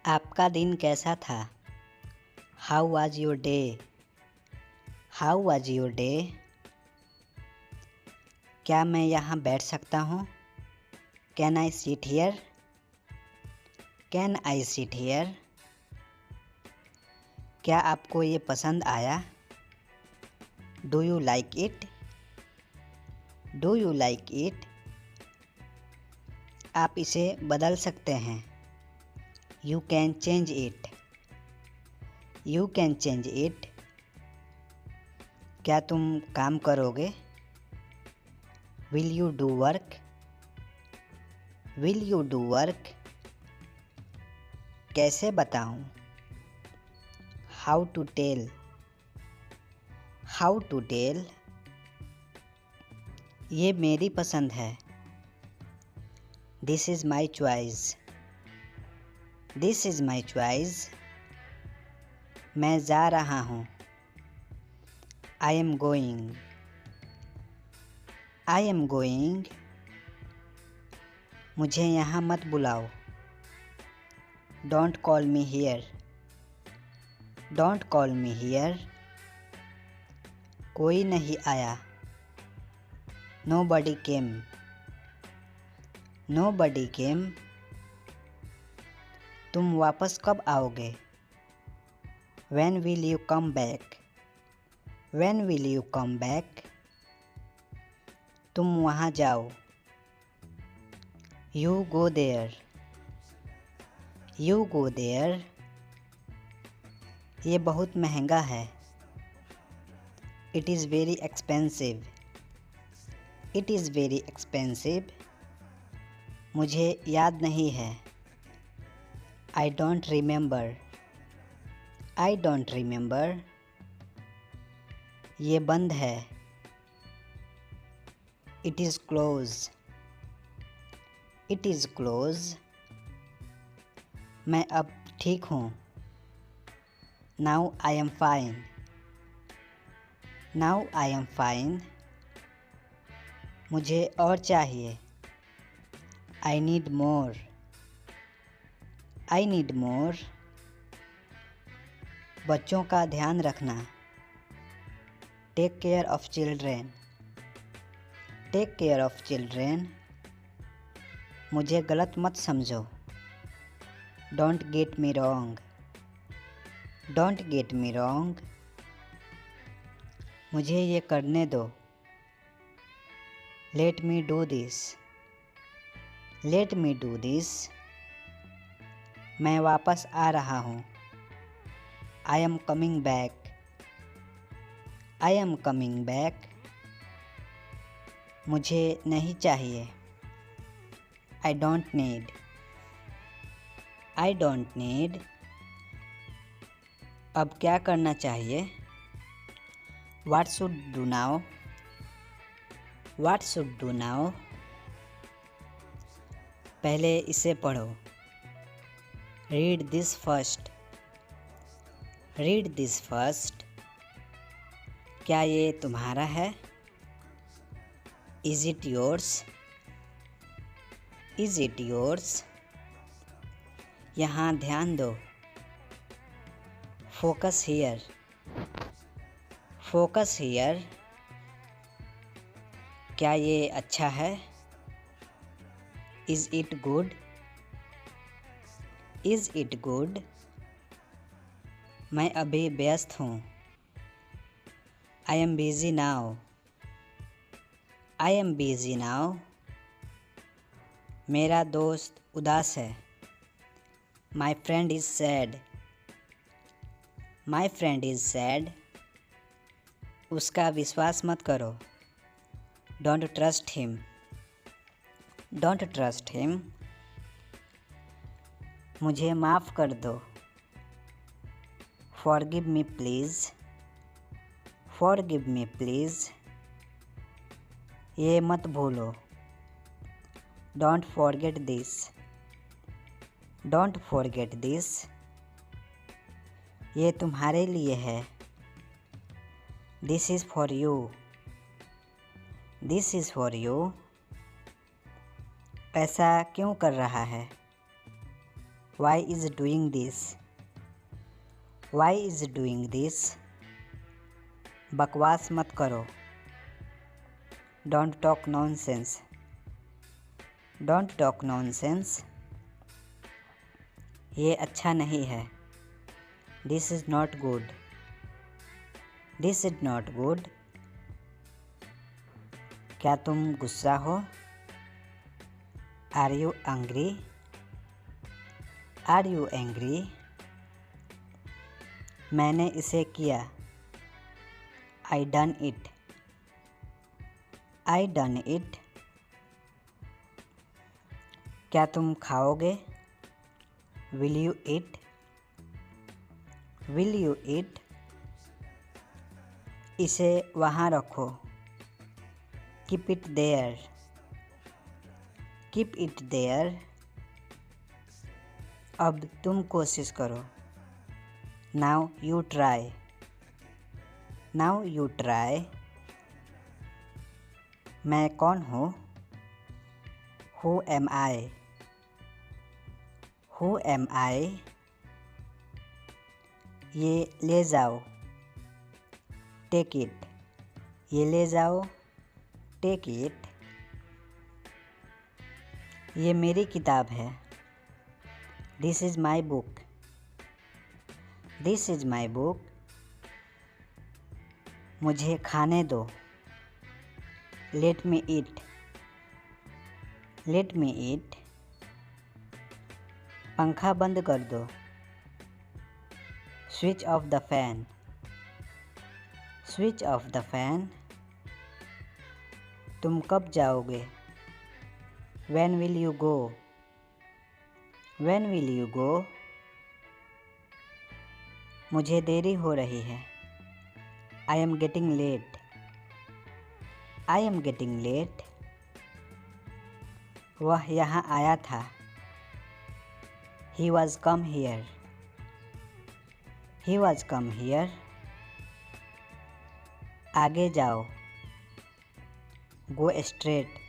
आपका दिन कैसा था? How was your day? How was your day? क्या मैं यहाँ बैठ सकता हूँ? Can I sit here? Can I sit here? क्या आपको ये पसंद आया? Do you like it? Do you like it? आप इसे बदल सकते हैं। You can change it. You can change it. क्या तुम काम करोगे? Will you do work? Will you do work? कैसे बताऊं? How to tell? How to tell? ये मेरी पसंद है। This is my choice. This is my choice. मैं जा रहा हूँ। I am going. I am going. मुझे यहाँ मत बुलाओ। Don't call me here. Don't call me here. कोई नहीं आया। Nobody came. Nobody came. तुम वापस कब आओगे? When will you come back? When will you come back? तुम वहाँ जाओ। You go there. You go there. ये बहुत महंगा है। It is very expensive. It is very expensive. मुझे याद नहीं है। I don't remember. I don't remember. ये बंद है। It is closed. It is closed. मैं अब ठीक हूँ। Now I am fine. Now I am fine. मुझे और चाहिए। I need more. I need more. बच्चों का ध्यान रखना। Take care of children. Take care of children. मुझे गलत मत समझो। Don't get me wrong. Don't get me wrong. मुझे ये करने दो। Let me do this. Let me do this. मैं वापस आ रहा हूँ। I am coming back. I am coming back. मुझे नहीं चाहिए। I don't need. I don't need. अब क्या करना चाहिए? What should do now? What should do now? पहले इसे पढ़ो। Read this first. Read this first. क्या ये तुम्हारा है? Is it yours? Is it yours? यहाँ ध्यान दो। Focus here. Focus here. क्या ये अच्छा है? Is it good? Is it good? मैं अभी व्यस्त हूँ। I am busy now. I am busy now. मेरा दोस्त उदास है। My friend is sad. My friend is sad. उसका विश्वास मत करो। Don't trust him. Don't trust him. मुझे माफ़ कर दो। Forgive me please. Forgive me please. ये मत भूलो। Don't forget this. Don't forget this. ये तुम्हारे लिए है। This is for you. This is for you. ऐसा क्यों कर रहा है? Why is doing this? Why is doing this? बकवास मत करो। Don't talk nonsense. Don't talk nonsense. ये अच्छा नहीं है। This is not good. This is not good. क्या तुम गुस्सा हो? Are you angry? Are you angry? मैंने इसे किया। I done it. I done it. क्या तुम खाओगे? Will you eat? Will you eat? इसे वहाँ रखो। Keep it there. Keep it there. अब तुम कोशिश करो। Now you try. Now you try. मैं कौन हूँ? Who am I? Who am I? ये ले जाओ। Take it. ये ले जाओ। Take it. ये मेरी किताब है। This is my book. This is my book. मुझे खाने दो। Let me eat. Let me eat. पंखा बंद कर दो। Switch off the fan. Switch off the fan. तुम कब जाओगे? When will you go? When will you go? मुझे देरी हो रही है। I am getting late. I am getting late. वह यहाँ आया था। He was come here. He was come here. आगे जाओ। Go straight.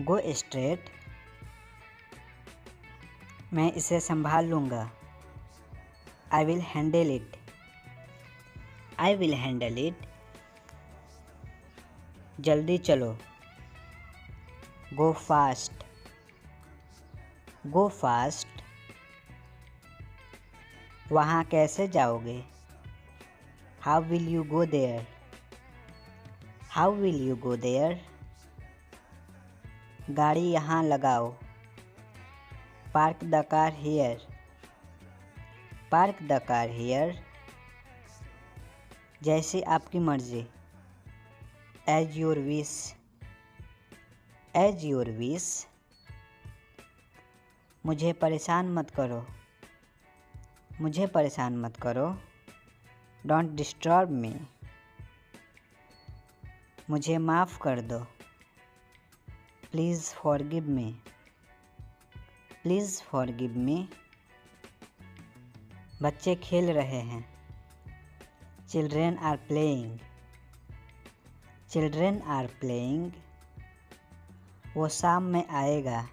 Go straight. मैं इसे संभाल लूँगा। I will handle it. I will handle it. जल्दी चलो। Go fast. Go fast. वहाँ कैसे जाओगे? How will you go there? How will you go there? गाड़ी यहाँ लगाओ। Park the car here. Park the car here. जैसी आपकी मर्जी। As your wish. As your wish. मुझे परेशान मत करो। मुझे परेशान मत करो। Don't disturb me. मुझे माफ़ कर दो। Please forgive me. Please forgive me. बच्चे खेल रहे हैं। Children are playing. Children are playing. वो शाम में आएगा।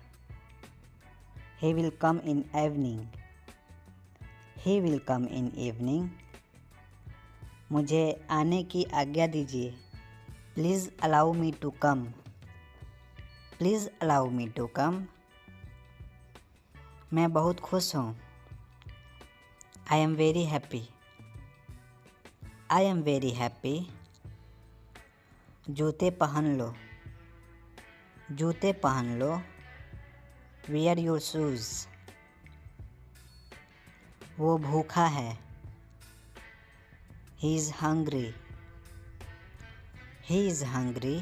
He will come in evening. He will come in evening. मुझे आने की आज्ञा दीजिए। Please allow me to come. Please allow me to come. मैं बहुत खुश हूँ। I am very happy. I am very happy. जूते पहन लो। जूते पहन लो। Wear your shoes. वो भूखा है। He is hungry. He is hungry.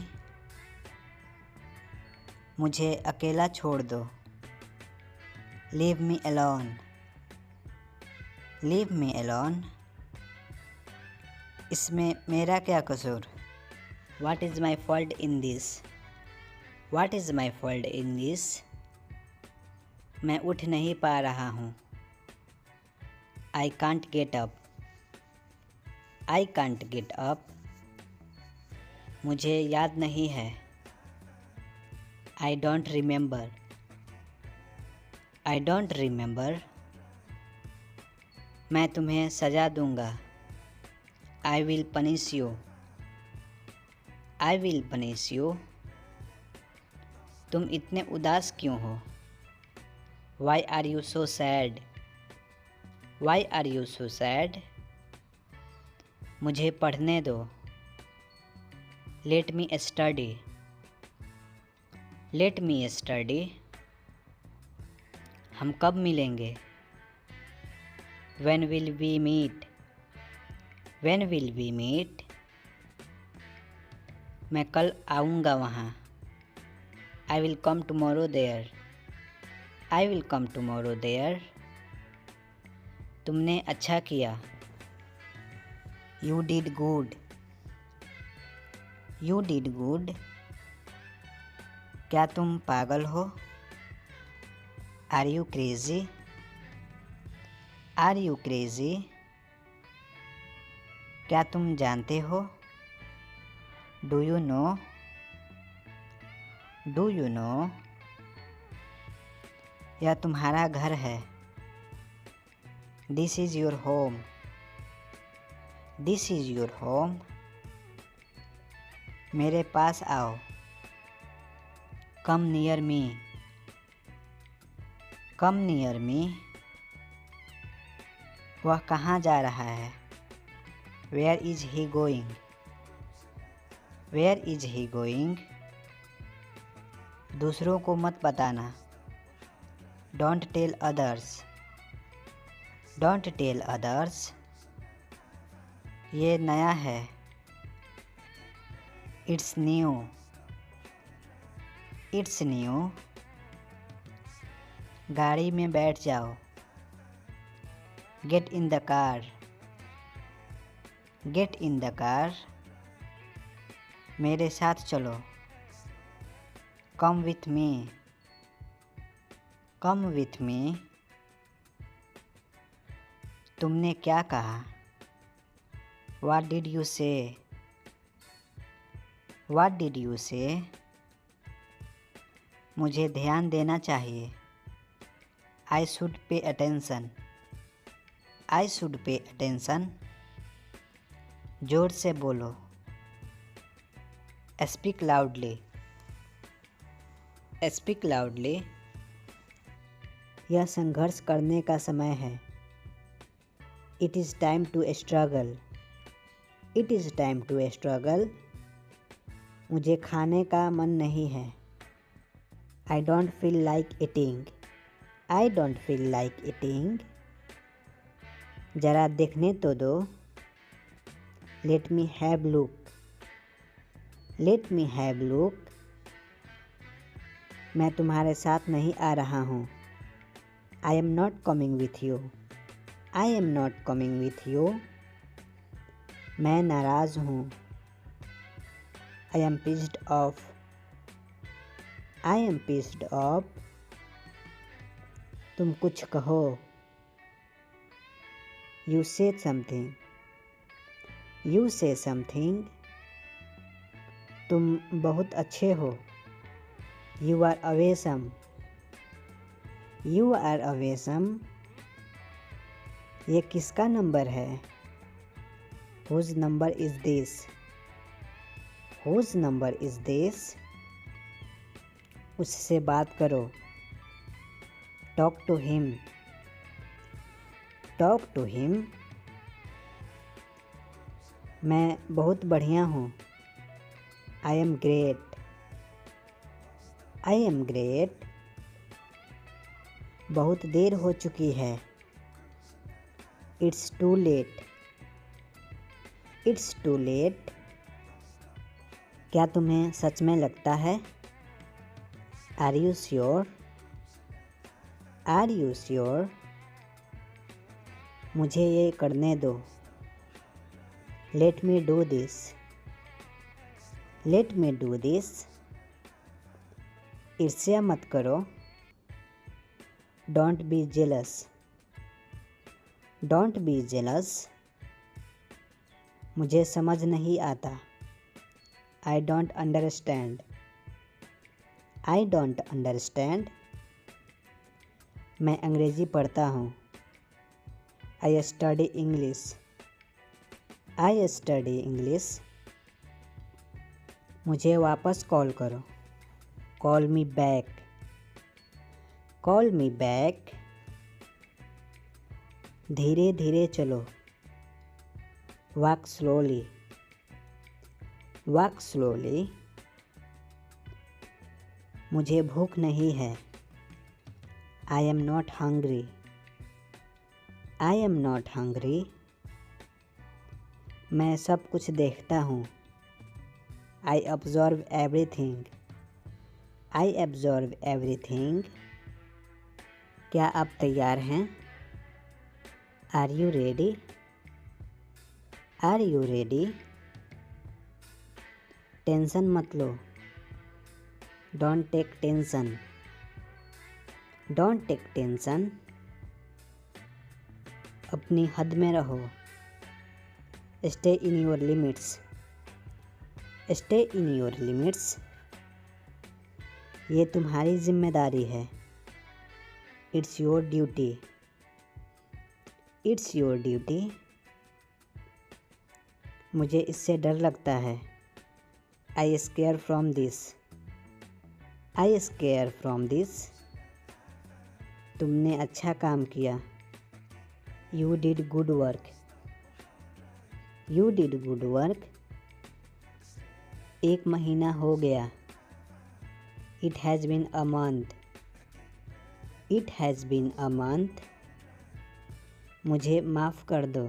मुझे अकेला छोड़ दो। Leave me alone. Leave me alone. इसमें मेरा क्या कसूर? What is my fault in this? What is my fault in this? मैं उठ नहीं पा रहा हूँ। I can't get up. I can't get up. मुझे याद नहीं है। I don't remember. I don't remember. मैं तुम्हें सजा दूंगा। I will punish you. I will punish you. तुम इतने उदास क्यों हो? Why are you so sad? Why are you so sad? मुझे पढ़ने दो। Let me study. Let me study. हम कब मिलेंगे? When will we meet? When will we meet? मैं कल आऊँगा वहाँ। I will come tomorrow there. I will come tomorrow there. तुमने अच्छा किया। You did good. You did good. क्या तुम पागल हो? Are you crazy? Are you crazy? क्या तुम जानते हो? Do you know? Do you know? यह तुम्हारा घर है। This is your home. This is your home. मेरे पास आओ। Come near me. Come near me. वह कहाँ जा रहा है? Where is he going? Where is he going? दूसरों को मत बताना। Don't tell others. Don't tell others. ये नया है। It's new. It's new. गाड़ी में बैठ जाओ। Get in the car. Get in the car. मेरे साथ चलो। Come with me. Come with me. तुमने क्या कहा? What did you say? What did you say? मुझे ध्यान देना चाहिए। I should pay attention. I should pay attention. जोर से बोलो। Speak loudly. Speak loudly. यह संघर्ष करने का समय है। It is time to struggle. It is time to struggle. मुझे खाने का मन नहीं है। I don't feel like eating. I don't feel like eating. ज़रा देखने तो दो। Let me have look. Let me have look. मैं तुम्हारे साथ नहीं आ रहा हूँ। I am not coming with you. I am not coming with you. मैं नाराज़ हूँ। I am pissed off. I am pissed off. तुम कुछ कहो। यू से समथिंग। यू से समथिंग। तुम बहुत अच्छे हो। You are awesome. You are awesome. ये किसका नंबर है? Whose number is this? Whose number is this? उससे बात करो। Talk to him. Talk to him. मैं बहुत बढ़िया हूँ। I am great. I am great. बहुत देर हो चुकी है। It's too late. It's too late. क्या तुम्हें सच में लगता है? Are you sure? Are you sure? मुझे ये करने दो। Let me do this. Let me do this. ईर्ष्या मत करो। Don't be jealous. Don't be jealous. मुझे समझ नहीं आता। I don't understand. I don't understand. मैं अंग्रेज़ी पढ़ता हूँ। I study English. I study English. मुझे वापस कॉल करो। Call me back. Call me back. धीरे धीरे चलो। Walk slowly. Walk slowly. मुझे भूख नहीं है। I am not hungry. I am not hungry. मैं सब कुछ देखता हूँ। आई observe everything. I observe everything. क्या आप तैयार हैं? Are you ready? Are you ready? Tension मत लो। Don't take tension. Don't take tension. अपनी हद में रहो। Stay in your limits. Stay in your limits. ये तुम्हारी जिम्मेदारी है। It's your duty. It's your duty. मुझे इससे डर लगता है। I scare from this. I scare from this. तुमने अच्छा काम किया। You did good work. You did good work. एक महीना हो गया। It has been a month. It has been a month. मुझे माफ़ कर दो।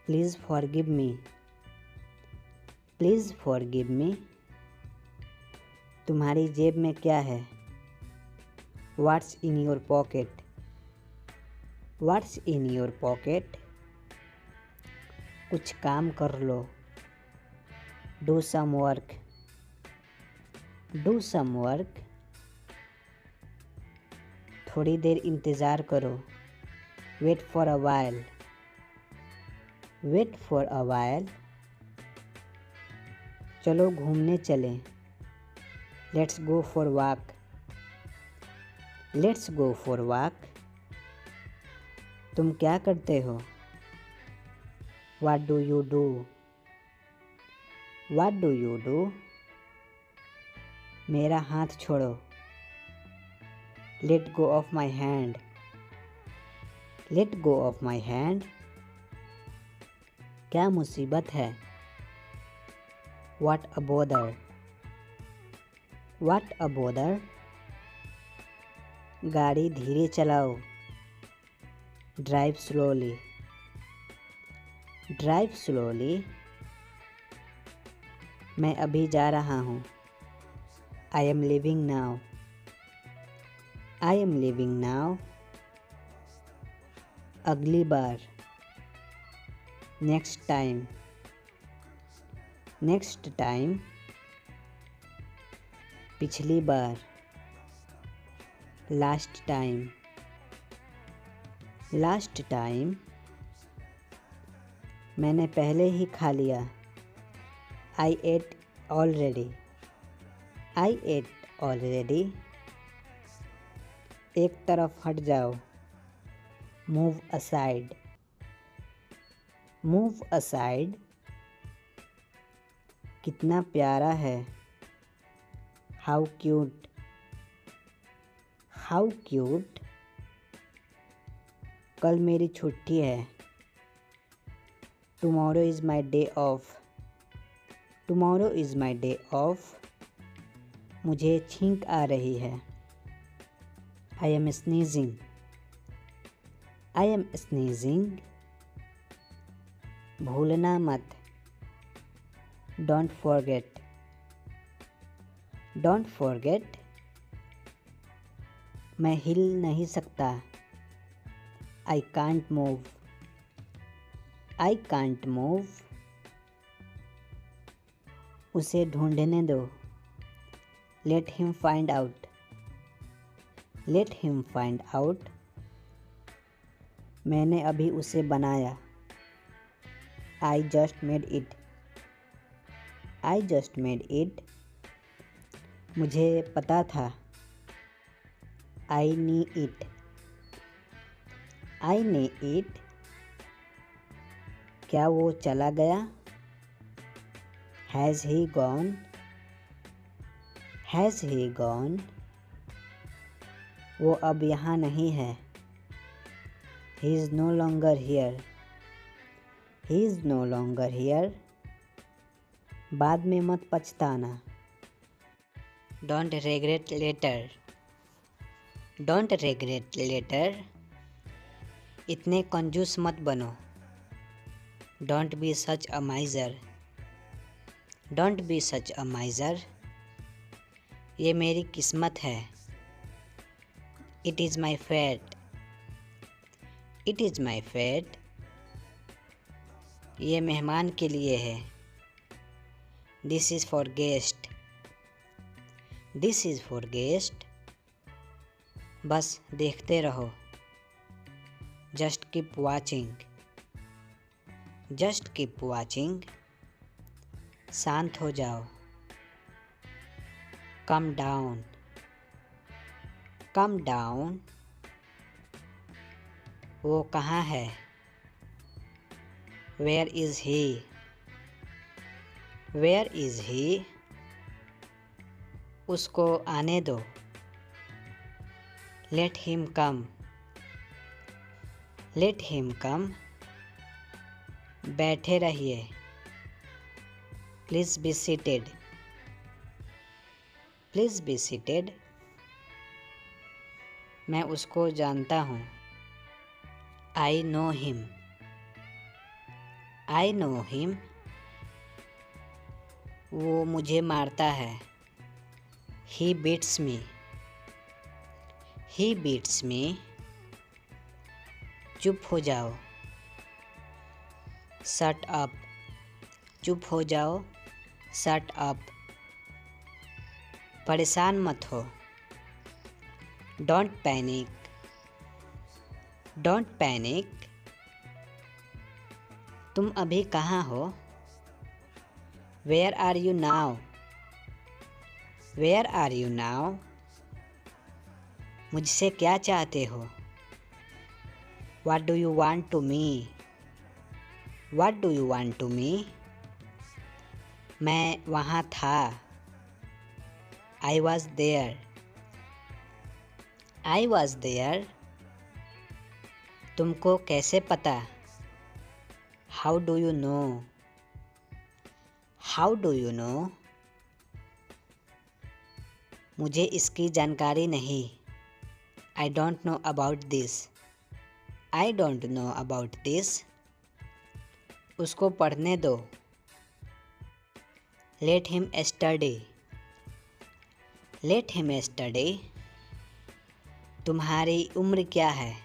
Please forgive me. Please forgive me. तुम्हारी जेब में क्या है? What's in your pocket. What's in your pocket. कुछ काम कर लो। Do some work. Do some work. थोड़ी देर इंतज़ार करो। Wait for a while. Wait for a while. चलो घूमने चलें। Let's go for walk. Let's go for walk. तुम क्या करते हो? What do you do. What do you do. मेरा हाथ छोड़ो। Let go of my hand. Let go of my hand. क्या मुसीबत है? What a bother. What a bother. गाड़ी धीरे चलाओ। Drive slowly. Drive slowly. मैं अभी जा रहा हूँ। I am leaving now. I am leaving now. अगली बार। Next time. Next time. पिछली बार। Last time. Last time. मैंने पहले ही खा लिया। आई एट ऑलरेडी। आई एट ऑलरेडी। एक तरफ हट जाओ। Move aside. Move aside. कितना प्यारा है। How cute. How cute. कल मेरी छुट्टी है। Tomorrow is my day of. Tomorrow is my day of. मुझे छींक आ रही है। I M sneezing. I am sneezing. भूलना मत। Don't forget. Don't forget. मैं हिल नहीं सकता। I can't move. I can't move. उसे ढूंढने दो। Let him find out. Let him find out. मैंने अभी उसे बनाया। I just made it. I just made it. मुझे पता था। I knew it. I knew it. क्या वो चला गया? Has he gone. Has he gone. वो अब यहाँ नहीं है। He is no longer here. He is no longer here. बाद में मत पछताना। Don't regret later. Don't regret later. इतने कंजूस मत बनो। Don't be such a माइजर। Don't be such a miser. ये मेरी किस्मत है। It is my fate. It is my fate. ये मेहमान के लिए है। This is for guest. This is for guest. बस देखते रहो। Just keep watching. Just keep watching. शांत हो जाओ। Calm down. कम डाउन। वो कहाँ है? Where is he? Where is he? उसको आने दो। Let him come. Let him come. बैठे रहिए। Please be seated. Please be seated. मैं उसको जानता हूँ। I know him. I know him. वो मुझे मारता है। He beats me. He beats me. चुप हो जाओ। Shut up. चुप हो जाओ। Shut up. परेशान मत हो। Don't panic. Don't panic. तुम अभी कहाँ हो? Where are you now? Where are you now? मुझसे क्या चाहते हो? What do you want to me? What do you want to me? मैं वहाँ था। आई was there. I was there. तुमको कैसे पता? How do you know? How do you know? मुझे इसकी जानकारी नहीं। I don't know about this. I don't know about this. उसको पढ़ने दो। Let him study. Let him study. तुम्हारी उम्र क्या है?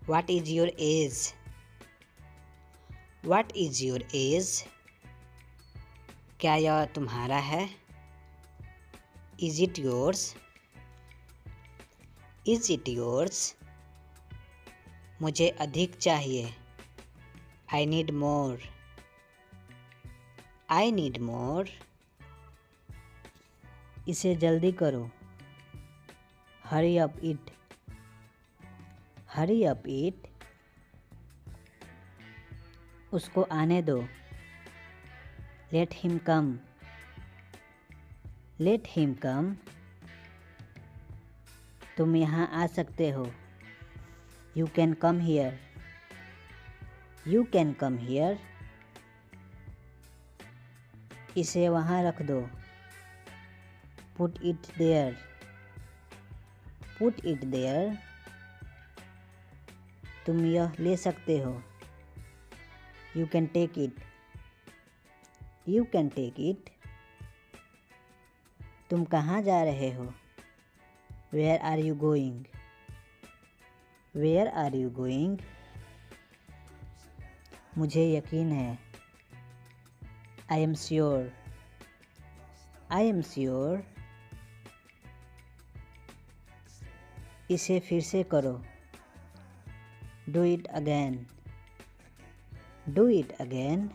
What is your age? What is your age? क्या यह तुम्हारा है? Is it yours? Is it yours? मुझे अधिक चाहिए। I need more. I need मोर। इसे जल्दी करो। Hurry up it. Hurry up it. उसको आने दो। Let him come. Let him come. तुम यहाँ आ सकते हो। You can come here. You can come here. इसे वहाँ रख दो। Put it there. Put it there. तुम यह ले सकते हो। You can take it. You can take it. तुम कहाँ जा रहे हो? Where are you going? Where are you going? मुझे यकीन है। I am sure. I am sure. इसे फिर से करो। Do it again. Do it again.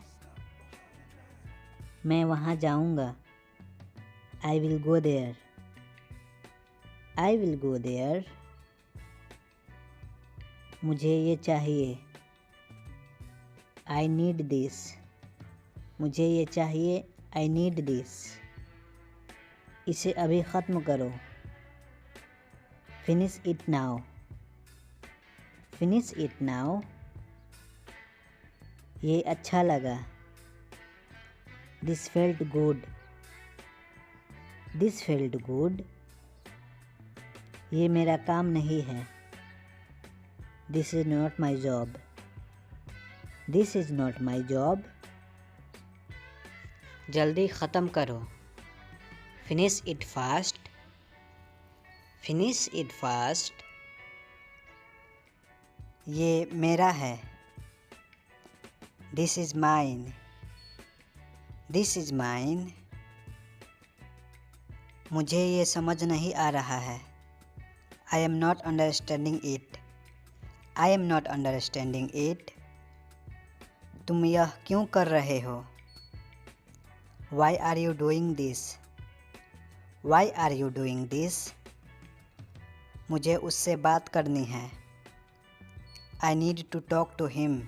मैं वहाँ जाऊँगा। I will go there. I will go there. मुझे ये चाहिए. I need this. मुझे ये चाहिए. I need this. इसे अभी ख़त्म करो. Finish it now. Finish it now. ये अच्छा लगा. This felt good. This felt good. ये मेरा काम नहीं है. This is not my job. This is not my job. जल्दी ख़त्म करो. Finish it fast. Finish it fast. ये मेरा है. This is mine. This is mine. मुझे ये समझ नहीं आ रहा है. I am not understanding it. I am not understanding it. तुम यह क्यों कर रहे हो? Why are you doing this? Why are you doing this? मुझे उससे बात करनी है. I need to talk to him.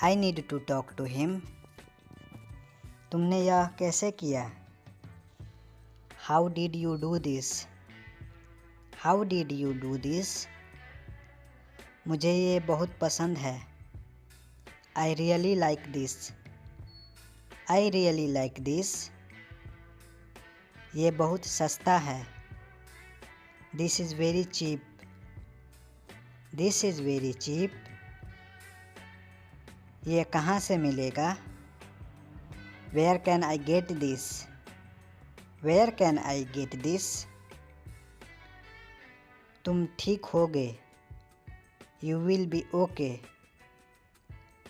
I need to talk to him. तुमने यह कैसे किया? How did you do this? How did you do this? मुझे ये बहुत पसंद है. I really like this. I really like this. ये बहुत सस्ता है. This is very cheap. This is very cheap. ये कहाँ से मिलेगा? Where can I get this? Where can I get this? तुम ठीक होगे. You will be okay.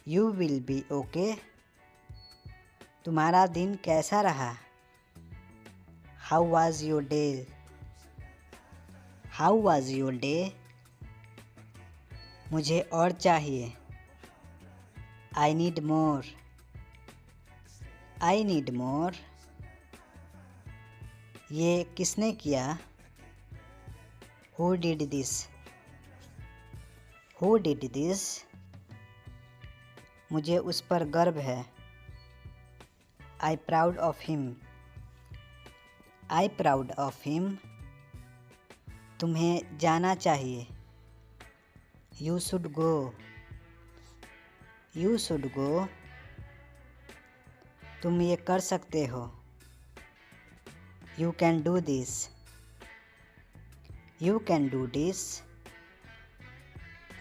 You will be okay. तुम्हारा दिन कैसा रहा? How was your day? How was your day? मुझे और चाहिए. I need more. I need more. ये किसने किया? Who did this? Who did this? मुझे उस पर गर्व है. I proud of him. I proud of him. तुम्हें जाना चाहिए. You should go. You should go. तुम ये कर सकते हो. You can do this. You can do this.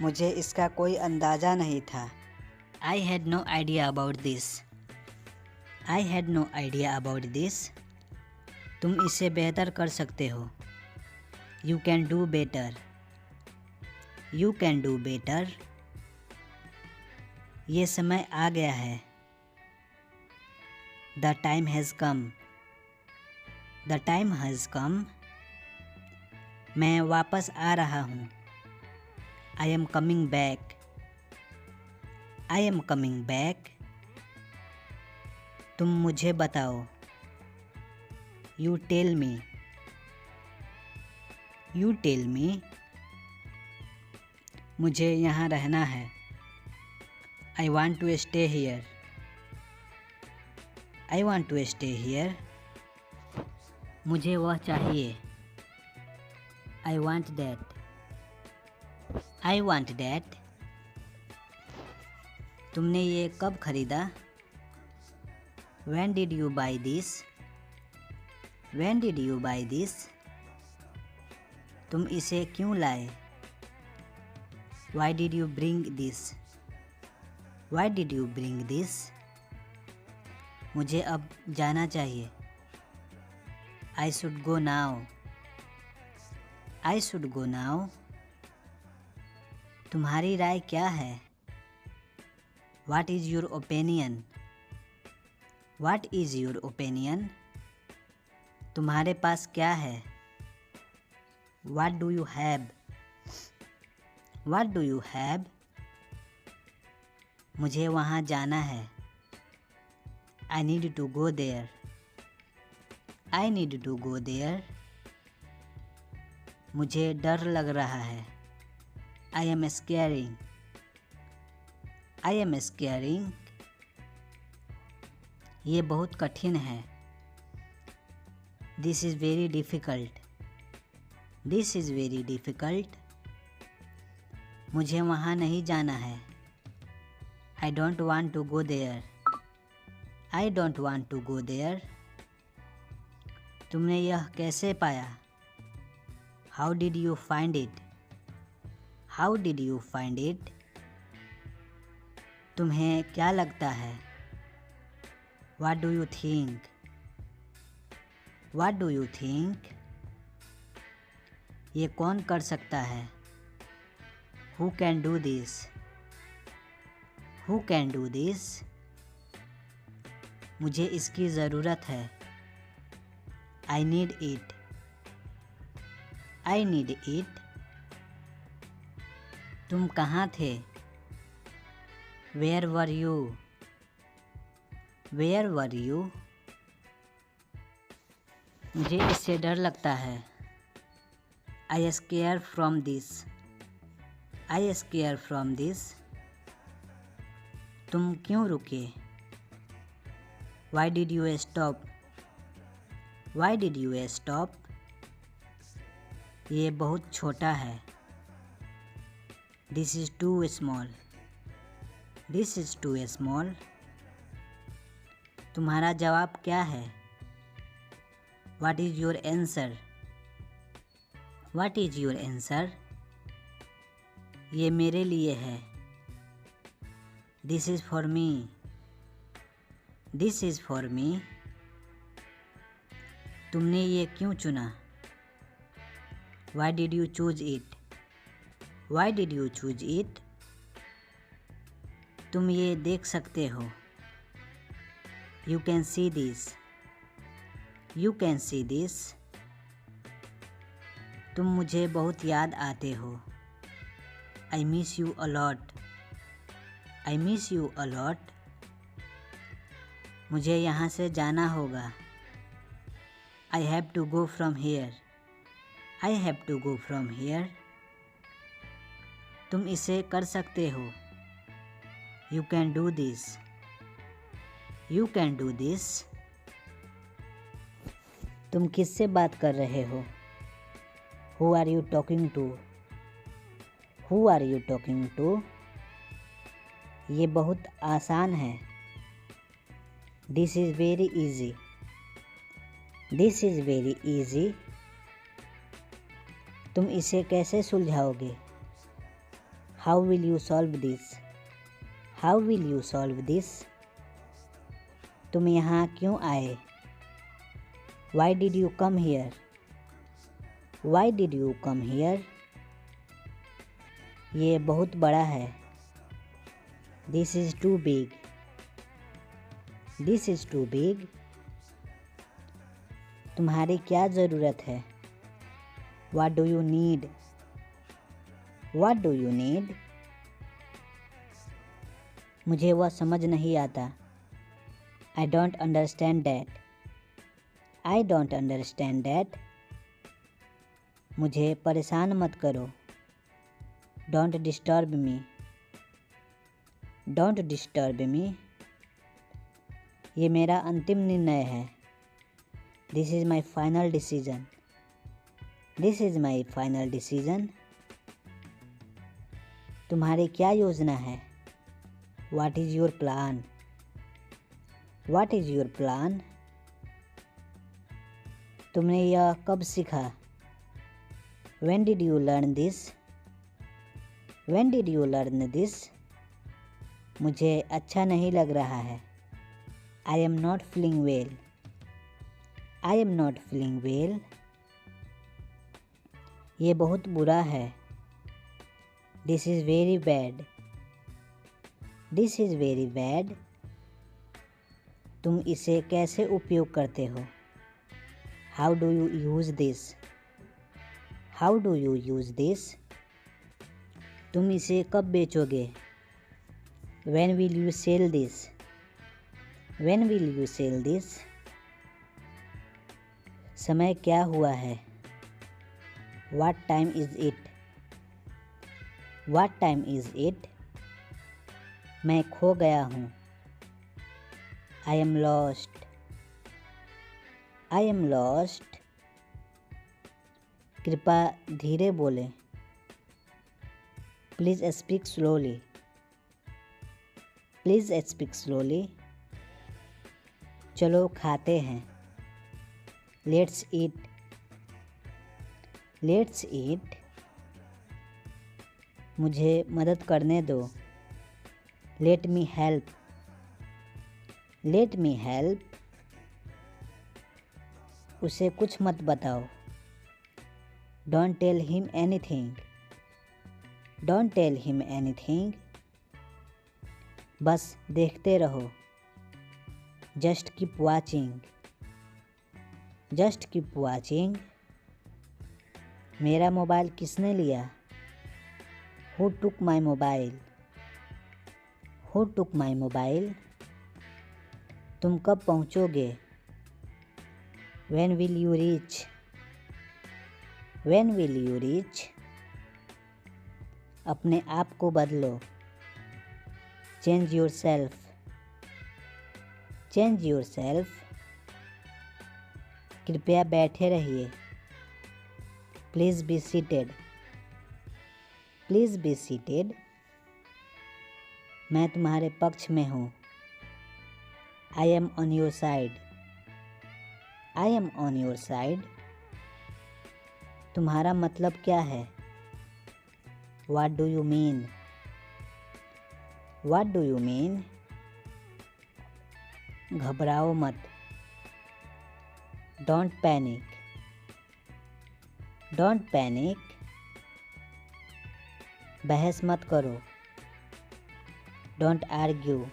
मुझे इसका कोई अंदाज़ा नहीं था. I had no idea about this. I had no idea about this. तुम इसे बेहतर कर सकते हो. You can do better. You can do better. ये समय आ गया है. The time has come. The time has come. मैं वापस आ रहा हूँ. I am coming back. I am coming back. तुम मुझे बताओ. You tell me. You tell me. मुझे यहाँ रहना है. I want to stay here. I want to stay here. मुझे वह चाहिए. I want that. I want that. तुमने ये कब खरीदा? When did you buy this? When did you buy this? तुम इसे क्यों लाए? Why did you bring this? Why did you bring this? मुझे अब जाना चाहिए. I should go now. I should go now. तुम्हारी राय क्या है? What is your opinion? What is your opinion? तुम्हारे पास क्या है? What do you have? What do you have? मुझे वहाँ जाना है. I need to go there. I need to go there. मुझे डर लग रहा है। I am scaring. I am scaring. ये बहुत कठिन है। This is very difficult. This is very difficult. मुझे वहाँ नहीं जाना है। I don't want to go there. I don't want to go there. तुमने यह कैसे पाया? How did you find it? How did you find it? तुम्हें क्या लगता है? What do you think? What do you think? ये कौन कर सकता है? Who can do this? Who can do this? मुझे इसकी ज़रूरत है। I need it. I need it. तुम कहाँ थे? Where were you? Where were you? मुझे इससे डर लगता है। I scare from this. I scare from this. तुम क्यों रुके? Why did you stop? Why did you stop? ये बहुत छोटा है। This is too small. This is too small. तुम्हारा जवाब क्या है? What is your answer? What is your answer? ये मेरे लिए है। This is for me. This is for me. तुमने ये क्यों चुना? Why did you choose it? Why did you choose it? तुम ये देख सकते हो। You can see this. You can see this. तुम मुझे बहुत याद आते हो। I miss you a lot. I miss you a lot. मुझे यहाँ से जाना होगा। I have to go from here. I have to go from here. तुम इसे कर सकते हो। You can do this. You can do this. तुम किससे बात कर रहे हो? Who are you talking to? Who are you talking to? ये बहुत आसान है। This is very easy. This is very easy. तुम इसे कैसे सुलझाओगे? How will you solve this? How will you solve this? तुम यहाँ क्यों आए? Why did you come here? Why did you come here? ये बहुत बड़ा है। This is too big. This is too big. तुम्हारी क्या ज़रूरत है? What do you need? What do you need? मुझे वह समझ नहीं आता। I don't understand that. I don't understand that. मुझे परेशान मत करो। Don't disturb me. Don't disturb me. ये मेरा अंतिम निर्णय है। This is my final decision. This is my final decision. तुम्हारी क्या योजना है? What is your plan? What is your plan? तुमने यह कब सीखा? When did you learn this? When did you learn this? मुझे अच्छा नहीं लग रहा है। I am not feeling well. I am not feeling well. ये बहुत बुरा है। This is very bad. This is very bad. तुम इसे कैसे उपयोग करते हो? How do you use this? How do you use this? तुम इसे कब बेचोगे? When will you sell this? When will you sell this? समय क्या हुआ है? What time is it? What time is it? मैं खो गया हूँ. I am lost. I am lost. कृपया धीरे बोलें. Please speak slowly. Please speak slowly. चलो खाते हैं. Let's eat. Let's eat. मुझे मदद करने दो. Let me help. Let me help. उसे कुछ मत बताओ. Don't tell him anything. Don't tell him anything. बस देखते रहो. Just keep watching. Just keep watching. मेरा मोबाइल किसने लिया? Who took my mobile? Who took my mobile? तुम कब पहुँचोगे? When will you reach? When will you reach? अपने आप को बदलो. Change yourself. Change yourself. कृपया बैठे रहिए. Please be seated. Please be seated. मैं तुम्हारे पक्ष में हूँ. I am on your side. I am on your side. तुम्हारा मतलब क्या है? What do you mean? What do you mean? घबराओ मत. Don't panic. Don't panic. बहस मत करो. Don't argue.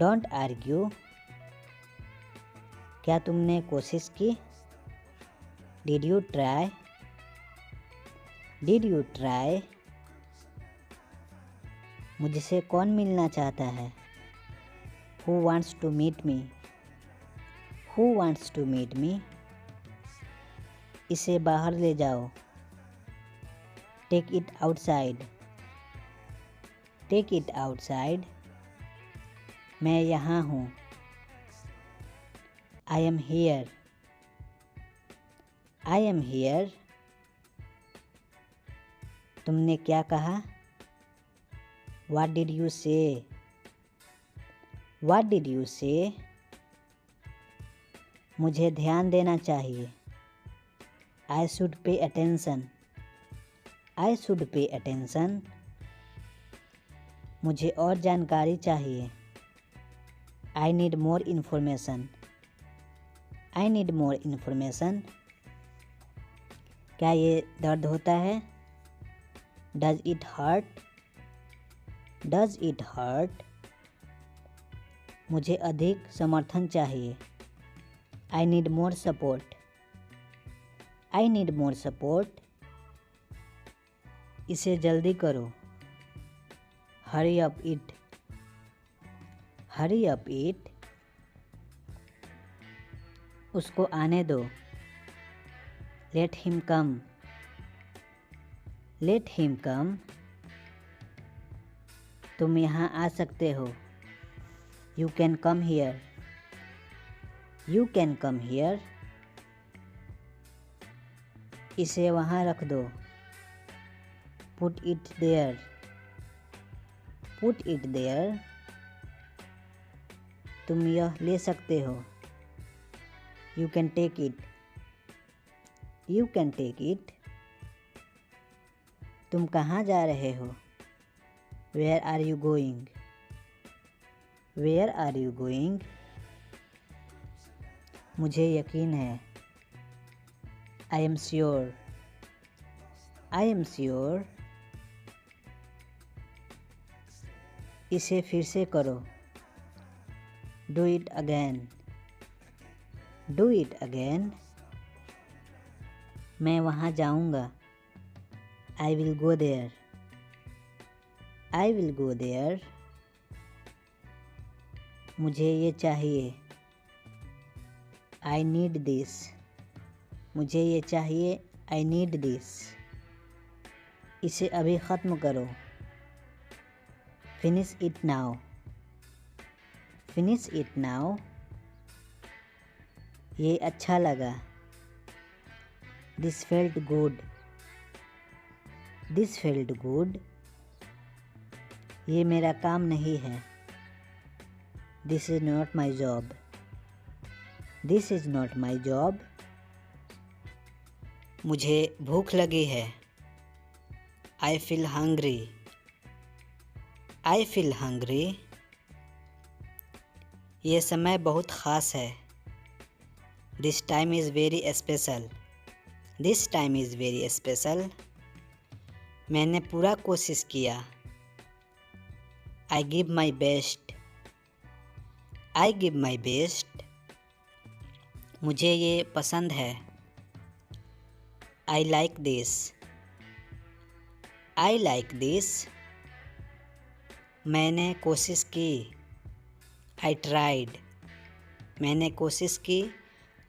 Don't argue. क्या तुमने कोशिश की? Did you try? Did you try? मुझसे कौन मिलना चाहता है? Who wants to meet me? Who wants to meet me? इसे बाहर ले जाओ. Take it outside. Take it outside. मैं यहाँ हूँ. I am here. I am here. तुमने क्या कहा? What did you say? What did you say? मुझे ध्यान देना चाहिए. I should pay attention. I should pay attention. मुझे और जानकारी चाहिए. I need more information. I need more information. क्या ये दर्द होता है? Does it hurt? Does it hurt? मुझे अधिक समर्थन चाहिए. I need more support. I need more support. इसे जल्दी करो. Hurry up it. Hurry up it. उसको आने दो. Let him come. Let him come. तुम यहाँ आ सकते हो. You can come here. You can come here. इसे वहाँ रख दो. Put it there. Put it there. तुम यह ले सकते हो. You can take it. You can take it. तुम कहाँ जा रहे हो? Where are you going? Where are you going? मुझे यकीन है. I am sure. I am sure. इसे फिर से करो. Do it again. Do it again. मैं वहाँ जाऊँगा. I will go there. I will go there. मुझे ये चाहिए. I need this. मुझे ये चाहिए, आई नीड दिस। इसे अभी ख़त्म करो, finish it now. Finish it now. ये अच्छा लगा, this felt good. This felt good. ये मेरा काम नहीं है, this is not my job. This is not my job. मुझे भूख लगी है, I feel hungry. I feel hungry. ये समय बहुत ख़ास है, this time is very special. This time is very special. मैंने पूरा कोशिश किया, I give my best. I give my best. मुझे ये पसंद है, I like this. I like this. मैंने कोशिश की, आई ट्राइड। मैंने कोशिश की,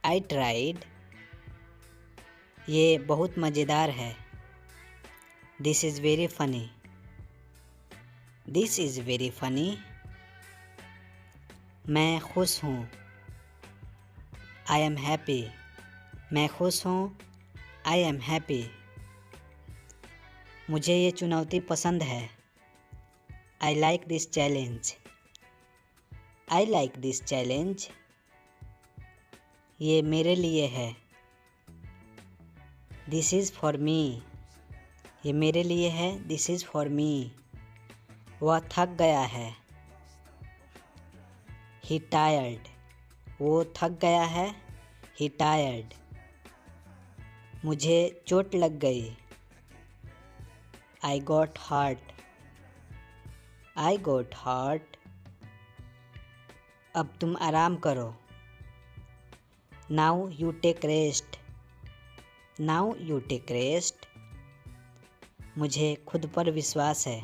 आई ट्राइड। ये बहुत मज़ेदार है, this is very funny. This is very funny. मैं खुश हूँ, आई एम हैप्पी। मैं खुश हूँ, आई एम हैप्पी। मुझे ये चुनौती पसंद है, I like this challenge. I like this challenge. ये मेरे लिए है, दिस इज़ फॉर मी। ये मेरे लिए है, दिस इज़ फॉर मी। वह थक गया है, ही टायर्ड। वो थक गया है, ही टायर्ड। मुझे चोट लग गई, I got hurt. I got hurt. अब तुम आराम करो, now you take rest. Now you take rest. मुझे खुद पर विश्वास है,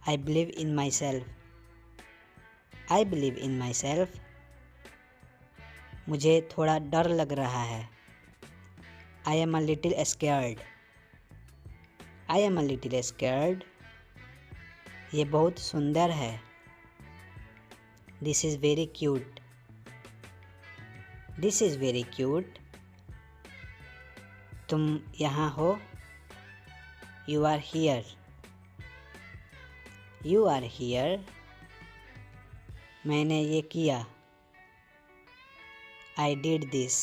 I believe in myself. I believe in myself. मुझे थोड़ा डर लग रहा है, I am a little scared. I am a little scared. ये बहुत सुंदर है, this is very cute. This is very cute. तुम यहाँ हो, you are here. You are here. मैंने ये किया, I did this.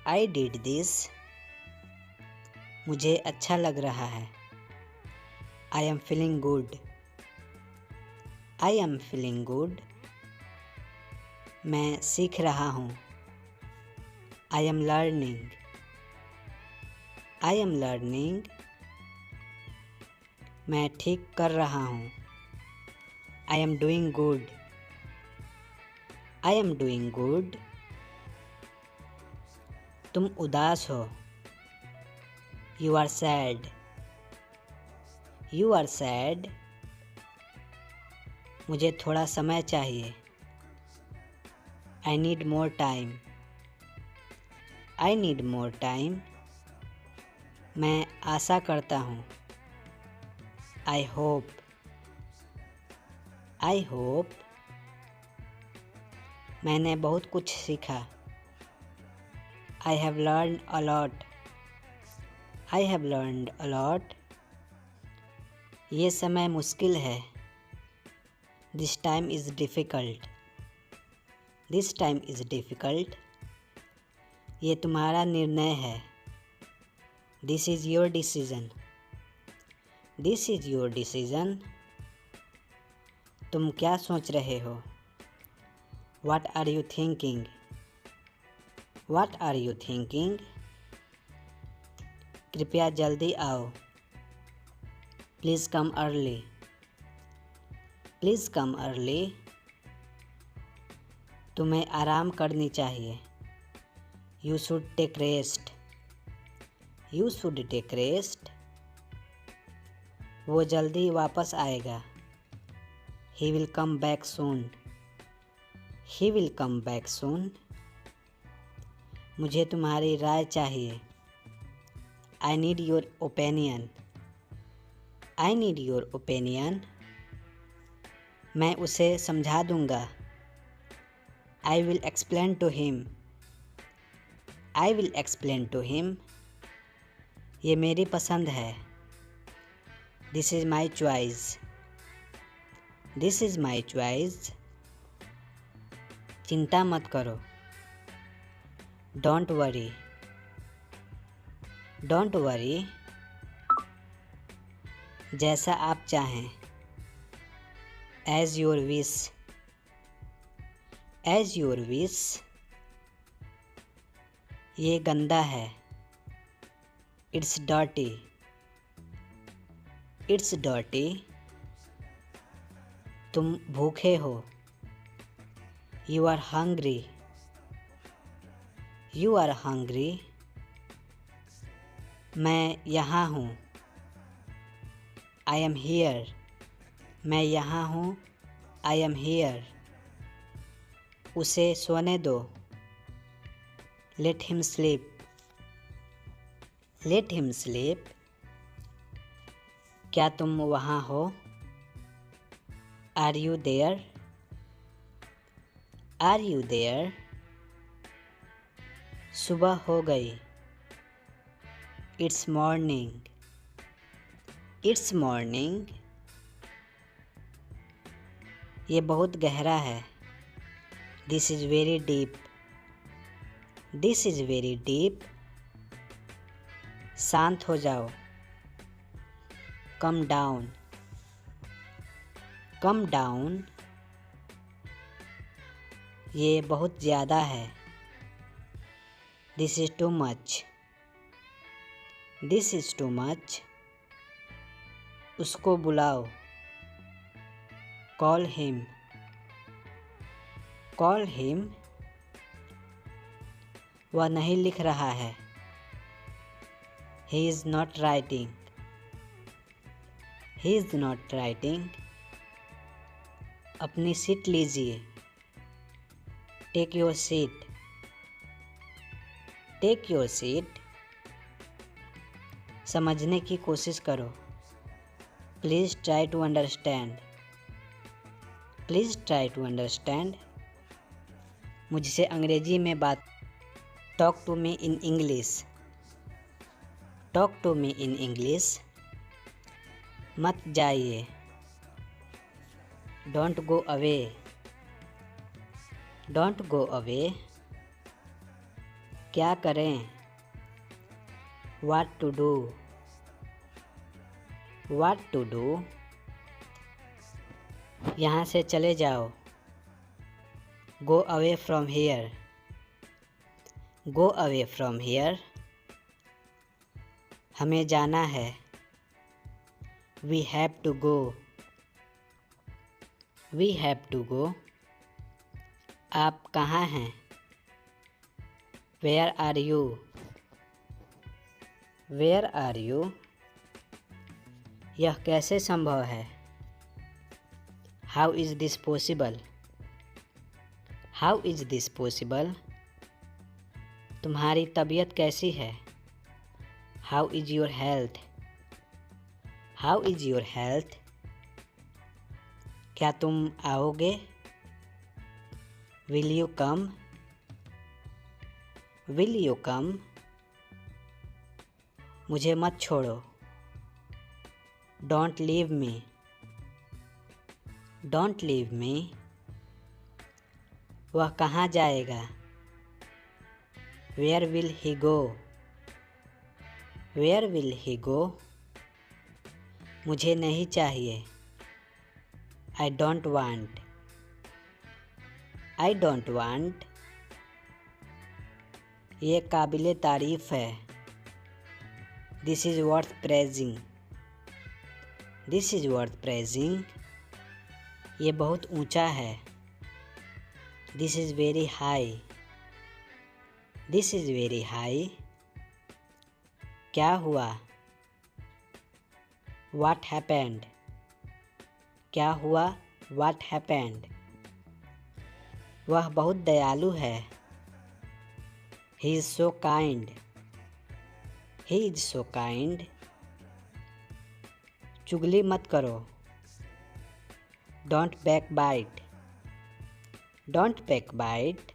I did this. मुझे अच्छा लग रहा है, I am feeling good. I am feeling good. मैं सीख रहा हूँ, I am learning. I am learning. मैं ठीक कर रहा हूँ, I am doing good. I am doing good. तुम उदास हो, you are sad. You are sad. मुझे थोड़ा समय चाहिए, I need more time. I need more time. मैं आशा करता हूँ, आई होप। I hope. मैंने बहुत कुछ सीखा, I have learn a lot. I have learned a lot. ये समय मुश्किल है, this time is difficult. This time is difficult. ये तुम्हारा निर्णय है, this is your decision. This is your decision. तुम क्या सोच रहे हो, what are you thinking. What are you thinking. कृपया जल्दी आओ, please come early. Please come early. तुम्हें आराम करनी चाहिए, you should take rest. You should take rest. वो जल्दी वापस आएगा, he will come back soon. He will come back soon. मुझे तुम्हारी राय चाहिए। I need your opinion. I need your opinion. मैं उसे समझा दूंगा। I will explain to him. I will explain to him. ये मेरी पसंद है। This is my choice. This is my choice. चिंता मत करो। Don't worry. Don't worry. जैसा आप चाहें। As your wish. As your wish. ये गंदा है। It's dirty. It's dirty. तुम भूखे हो। You are hungry. You are hungry. मैं यहाँ हूँ। I am here. मैं यहाँ हूँ। I am here. उसे सोने दो। Let him sleep. Let him sleep. क्या तुम वहाँ हो? Are you there? Are you there? सुबह हो गई। It's morning. It's morning. ये बहुत गहरा है। This is very deep. This is very deep. शांत हो जाओ। Calm down. कम डाउन। ये बहुत ज़्यादा है। This is too much. This is too much. उसको बुलाओ। Call him. Call him. वह नहीं लिख रहा है। He is not writing. He is not writing. अपनी सीट लीजिए। Take your seat. Take your seat. समझने की कोशिश करो। Please try to understand. Please try to understand. मुझसे अंग्रेजी में बात। Talk to me in English. Talk to me in English. मत जाइए। Don't go away. Don't go away. क्या करें? What to do. What to do. यहाँ से चले जाओ। Go away from here. Go away from here. हमें जाना है। We have to go. We have to go. आप कहाँ हैं? Where are you. Where are you. यह कैसे संभव है? How is this possible. How is this possible. तुम्हारी तबीयत कैसी है? How is your health. How is your health. क्या तुम आओगे? Will you come. Will you come. मुझे मत छोड़ो। Don't leave me. Don't leave me. वह कहाँ जाएगा? Where will he go. Where will he go. मुझे नहीं चाहिए। I don't want. I don't want. ये काबिले तारीफ़ है। This is worth praising. This is worth praising. ये बहुत ऊंचा है। This is very high. This is very high. क्या हुआ? What happened. क्या हुआ? What happened. वह बहुत दयालु है। He is so kind, he is so kind. चुगली मत करो, don't backbite, don't back bite.